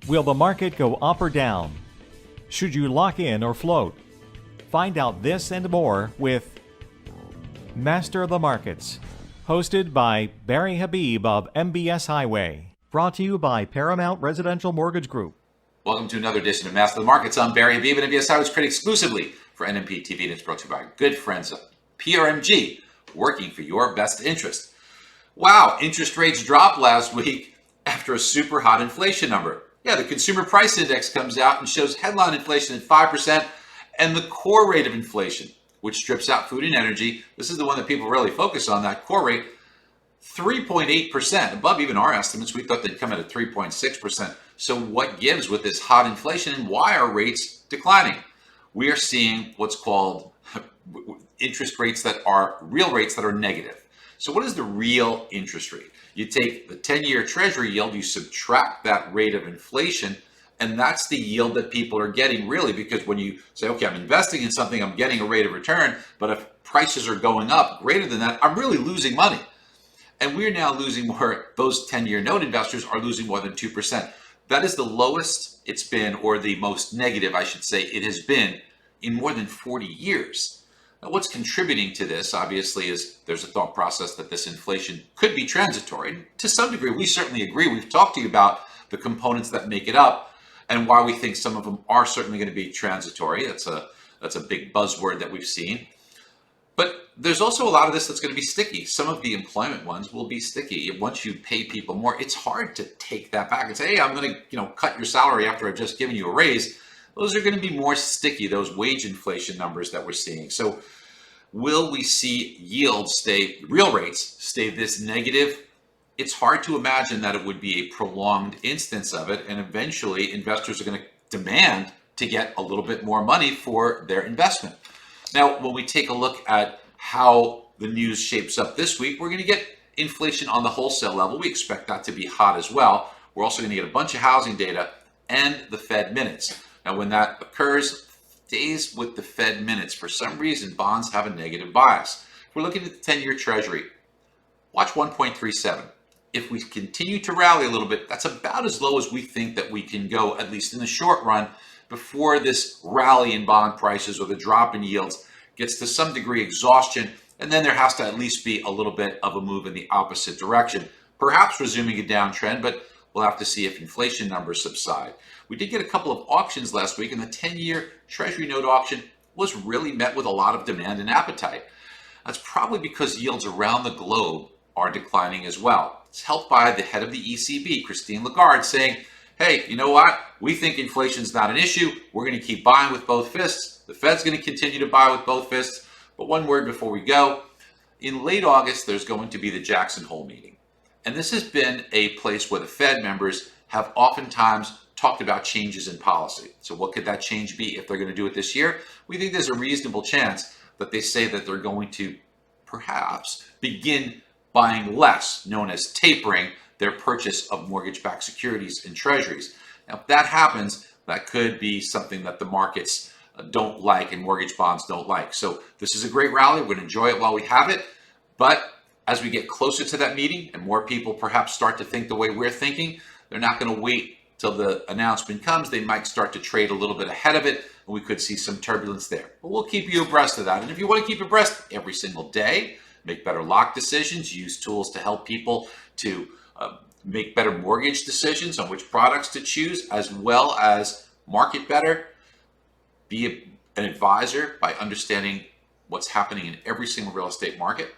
Will the market go up or down? Should you lock in or float? Find out this and more with Master of the Markets, hosted by Barry Habib of MBS Highway. Brought to you by Paramount Residential Mortgage Group. Welcome to another edition of Master of the Markets. I'm Barry Habib, and MBS Highway is created exclusively for NMP TV, and it's brought to you by our good friends at PRMG, working for your best interest. Wow, interest rates dropped last week after a super hot inflation number. Yeah, the Consumer Price Index comes out and shows headline inflation at 5%, and the core rate of inflation, which strips out food and energy, this is the one that people really focus on, that core rate, 3.8%, above even our estimates. We thought they'd come in at 3.6%. So what gives with this hot inflation, and why are rates declining? We are seeing what's called interest rates that are real rates that are negative. So what is the real interest rate? You take the 10-year Treasury yield, you subtract that rate of inflation, and that's the yield that people are getting, really, because when you say, okay, I'm investing in something, I'm getting a rate of return, but if prices are going up greater than that, I'm really losing money. And we're now losing more. Those 10-year note investors are losing more than 2%. That is the lowest it's been, or the most negative, I should say, it has been in more than 40 years. Now, what's contributing to this, obviously, is there's a thought process that this inflation could be transitory. To some degree, we certainly agree. We've talked to you about the components that make it up and why we think some of them are certainly going to be transitory. That's a big buzzword that we've seen. But there's also a lot of this that's going to be sticky. Some of the employment ones will be sticky. Once you pay people more, it's hard to take that back and say, hey, I'm going to cut your salary after I've just given you a raise. Those are going to be more sticky, those wage inflation numbers that we're seeing. So will we see yields real rates stay this negative? It's hard to imagine that it would be a prolonged instance of it. And eventually investors are going to demand to get a little bit more money for their investment. Now, when we take a look at how the news shapes up this week, we're going to get inflation on the wholesale level. We expect that to be hot as well. We're also going to get a bunch of housing data and the Fed minutes. Now, when that occurs, days with the Fed minutes, for some reason, bonds have a negative bias. If we're looking at the 10-year Treasury, watch 1.37. If we continue to rally a little bit, that's about as low as we think that we can go, at least in the short run, before this rally in bond prices or the drop in yields gets to some degree exhaustion, and then there has to at least be a little bit of a move in the opposite direction, perhaps resuming a downtrend, but we'll have to see if inflation numbers subside. We did get a couple of auctions last week, and the 10-year Treasury note auction was really met with a lot of demand and appetite. That's probably because yields around the globe are declining as well. It's helped by the head of the ECB, Christine Lagarde, saying, hey, you know what? We think inflation's not an issue. We're going to keep buying with both fists. The Fed's going to continue to buy with both fists. But one word before we go. In late August, there's going to be the Jackson Hole meeting. And this has been a place where the Fed members have oftentimes talked about changes in policy. So what could that change be if they're going to do it this year? We think there's a reasonable chance that they say that they're going to perhaps begin buying less, known as tapering, their purchase of mortgage-backed securities and treasuries. Now, if that happens, that could be something that the markets don't like and mortgage bonds don't like. So this is a great rally. We're going to enjoy it while we have it. But as we get closer to that meeting and more people perhaps start to think the way we're thinking, they're not going to wait till the announcement comes. They might start to trade a little bit ahead of it, and we could see some turbulence there. But we'll keep you abreast of that. And if you want to keep abreast every single day, make better lock decisions, use tools to help people to make better mortgage decisions on which products to choose, as well as market better, be an advisor by understanding what's happening in every single real estate market,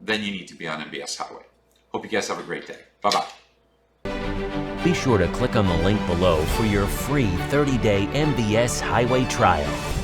then you need to be on MBS Highway. Hope you guys have a great day. Bye-bye. Be sure to click on the link below for your free 30-day MBS Highway trial.